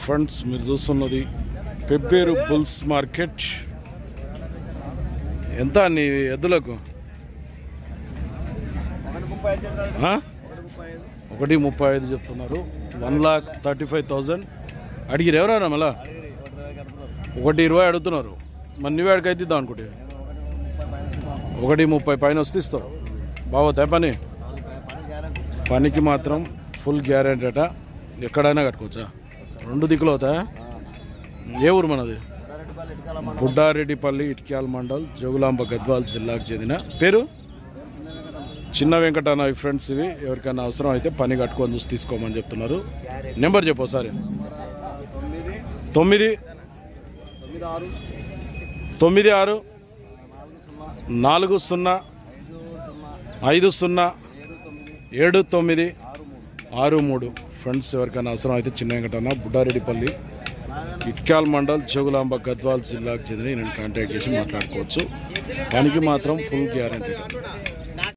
Friends మీరు చూస్తున్నది Pebbair bulls market. ఎంత నీ ఎద్దులకు? 1,35,000 చెప్తున్నారు. 1,35,000 అడిగిరు. ఎవరైనా మళ్ళా 1,20,000 అడుగుతున్నారు. మరి నువ్వు ఎక్కడికైతే ఇద్దాం అనుకుంటే 1,30,000 పైన వస్తే ఇస్తావు. బాగోతాయి పనికి మాత్రం ఫుల్ గ్యారెంటీ అట. ఎక్కడైనా కట్టుకోవచ్చా? 2 దిక్కులు అవుతాయా? ఏ ఊరు మనది? బుడ్డారెడ్డిపల్లి, ఇటిక్యాల మండల్, జోగులాంబ గద్వాల్ జిల్లాకు చెందిన పేరు చిన్న వెంకటన్న. ఫ్రెండ్స్ ఇవి ఎవరికైనా అవసరం అయితే పని కట్టుకొని చూసి తీసుకోమని చెప్తున్నారు. నెంబర్ చెప్పు ఒకసారి. 996 40 50 7963. ఫ్రెండ్స్ ఎవరికైనా అవసరం అయితే చిన్న వెంకటన్న, బుడ్డారెడ్డిపల్లి, ఇట్క్యాల్ మండల్, జోగులాంబ గద్వాల్ జిల్లాకు చెందిన నేను కాంటాక్ట్ చేసి మాట్లాడుకోవచ్చు. పనికి మాత్రం ఫుల్ గ్యారెంటీ.